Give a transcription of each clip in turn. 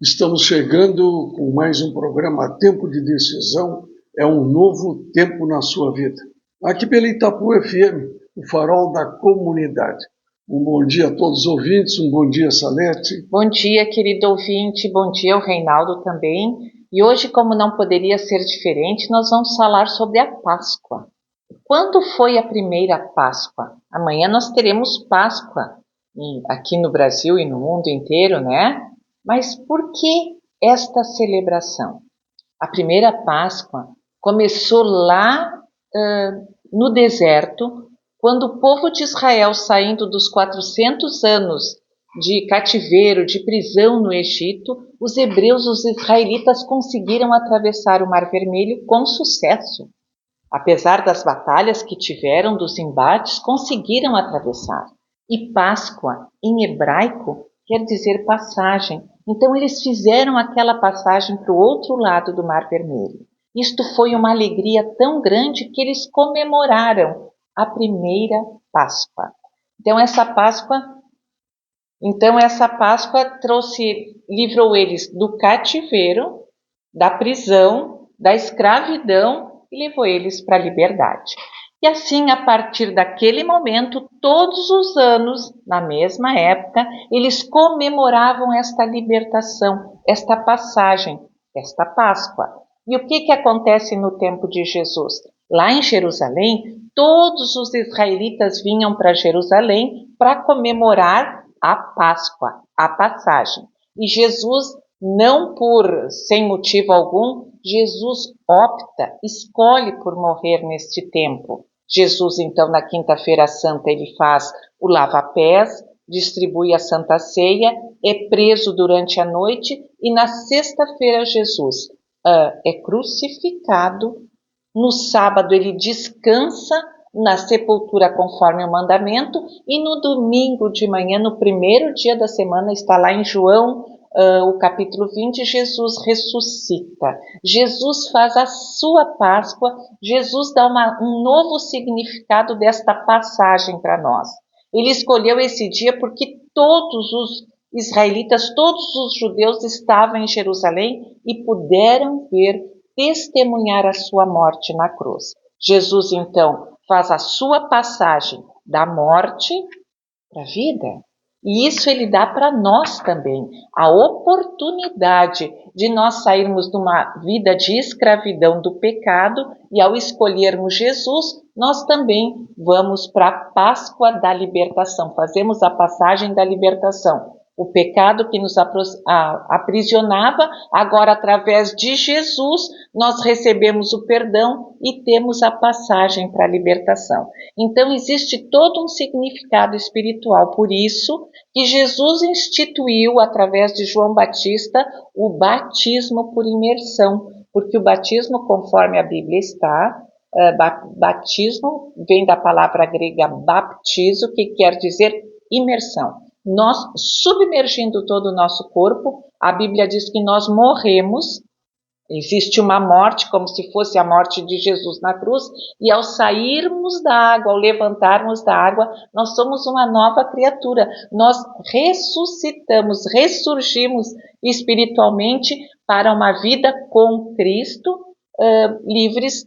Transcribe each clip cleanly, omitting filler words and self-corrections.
Estamos chegando com mais um programa Tempo de Decisão, é um novo tempo na sua vida. Aqui pela Itapu FM, o farol da comunidade. Um bom dia a todos os ouvintes, um bom dia, Salete. Bom dia, querido ouvinte, bom dia ao Reinaldo também. E hoje, como não poderia ser diferente, nós vamos falar sobre a Páscoa. Quando foi a primeira Páscoa? Amanhã nós teremos Páscoa aqui no Brasil e no mundo inteiro, né? Mas por que esta celebração? A primeira Páscoa começou lá no deserto, quando o povo de Israel, saindo dos 400 anos de cativeiro, de prisão no Egito, os hebreus, os israelitas, conseguiram atravessar o Mar Vermelho com sucesso. Apesar das batalhas que tiveram, dos embates, conseguiram atravessar. E Páscoa, em hebraico, quer dizer passagem. Então eles fizeram aquela passagem para o outro lado do Mar Vermelho. Isto foi uma alegria tão grande que eles comemoraram a primeira Páscoa. Então essa Páscoa livrou eles do cativeiro, da prisão, da escravidão e levou eles para a liberdade. E assim, a partir daquele momento, todos os anos, na mesma época, eles comemoravam esta libertação, esta passagem, esta Páscoa. E o que acontece no tempo de Jesus? Lá em Jerusalém, todos os israelitas vinham para Jerusalém para comemorar a Páscoa, a passagem. E Jesus, não sem motivo algum, Jesus escolhe por morrer neste tempo. Jesus, então, na quinta-feira santa, ele faz o lava-pés, distribui a Santa Ceia, é preso durante a noite e na sexta-feira Jesus é crucificado. No sábado ele descansa na sepultura conforme o mandamento e no domingo de manhã, no primeiro dia da semana, está lá em João, o capítulo 20, Jesus ressuscita. Jesus faz a sua Páscoa, Jesus dá um novo significado desta passagem para nós. Ele escolheu esse dia porque todos os israelitas, todos os judeus estavam em Jerusalém e puderam testemunhar a sua morte na cruz. Jesus, então, faz a sua passagem da morte para a vida. E isso ele dá para nós também, a oportunidade de nós sairmos de uma vida de escravidão do pecado e ao escolhermos Jesus, nós também vamos para a Páscoa da libertação, fazemos a passagem da libertação. O pecado que nos aprisionava, agora através de Jesus, nós recebemos o perdão e temos a passagem para a libertação. Então existe todo um significado espiritual, por isso que Jesus instituiu, através de João Batista, o batismo por imersão, porque o batismo, conforme a Bíblia está, batismo vem da palavra grega baptizo, que quer dizer imersão. Nós submergindo todo o nosso corpo, a Bíblia diz que nós morremos, existe uma morte como se fosse a morte de Jesus na cruz, e ao sairmos da água, ao levantarmos da água, nós somos uma nova criatura, nós ressuscitamos, ressurgimos espiritualmente para uma vida com Cristo, livres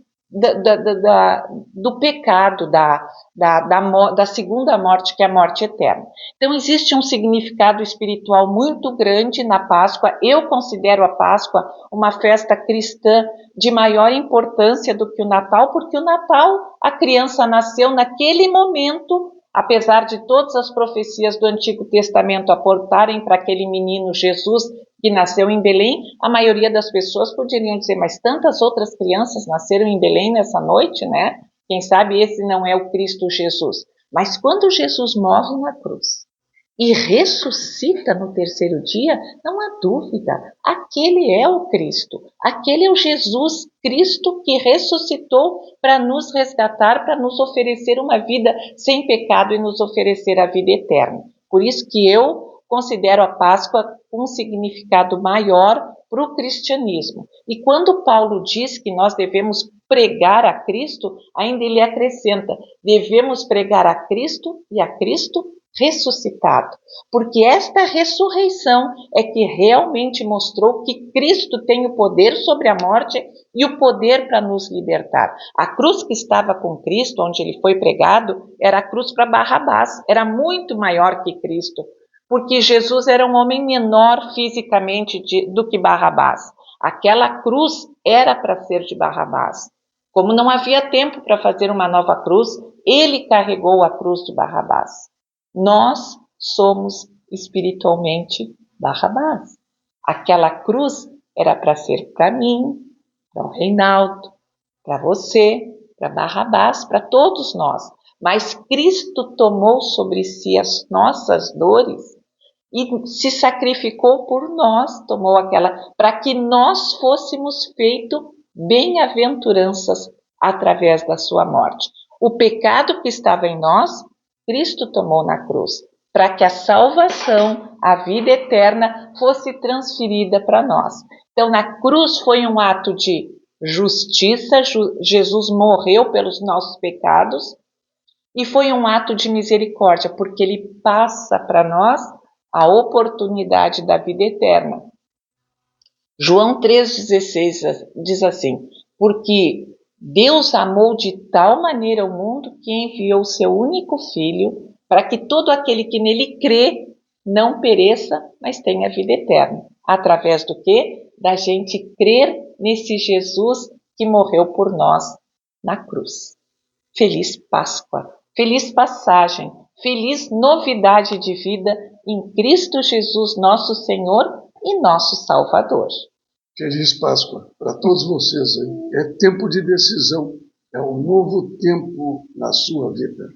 do pecado, da segunda morte, que é a morte eterna. Então existe um significado espiritual muito grande na Páscoa. Eu considero a Páscoa uma festa cristã de maior importância do que o Natal, porque o Natal, a criança nasceu naquele momento, apesar de todas as profecias do Antigo Testamento apontarem para aquele menino Jesus que nasceu em Belém, a maioria das pessoas poderiam dizer, mas tantas outras crianças nasceram em Belém nessa noite, né? Quem sabe esse não é o Cristo Jesus. Mas quando Jesus morre na cruz e ressuscita no terceiro dia, não há dúvida, aquele é o Cristo, aquele é o Jesus Cristo que ressuscitou para nos resgatar, para nos oferecer uma vida sem pecado e nos oferecer a vida eterna. Por isso que eu considero a Páscoa um significado maior para o cristianismo. E quando Paulo diz que nós devemos pregar a Cristo, ainda ele acrescenta, devemos pregar a Cristo e a Cristo ressuscitado, porque esta ressurreição é que realmente mostrou que Cristo tem o poder sobre a morte e o poder para nos libertar. A cruz que estava com Cristo, onde ele foi pregado, era a cruz para Barrabás, era muito maior que Cristo, porque Jesus era um homem menor fisicamente do que Barrabás. Aquela cruz era para ser de Barrabás. Como não havia tempo para fazer uma nova cruz, ele carregou a cruz de Barrabás. Nós somos espiritualmente Barrabás. Aquela cruz era para ser para mim, para o Reinaldo, para você, para Barrabás, para todos nós. Mas Cristo tomou sobre si as nossas dores e se sacrificou por nós, tomou aquela, para que nós fôssemos feitos bem-aventuranças através da sua morte. O pecado que estava em nós, Cristo tomou na cruz, para que a salvação, a vida eterna, fosse transferida para nós. Então, na cruz foi um ato de justiça, Jesus morreu pelos nossos pecados, e foi um ato de misericórdia, porque ele passa para nós a oportunidade da vida eterna. João 3,16 diz assim: porque Deus amou de tal maneira o mundo que enviou o seu único Filho, para que todo aquele que nele crê não pereça, mas tenha vida eterna. Através do quê? Da gente crer nesse Jesus que morreu por nós na cruz. Feliz Páscoa, feliz passagem, feliz novidade de vida em Cristo Jesus, nosso Senhor e nosso Salvador. Feliz Páscoa para todos vocês aí. É tempo de decisão, é um novo tempo na sua vida.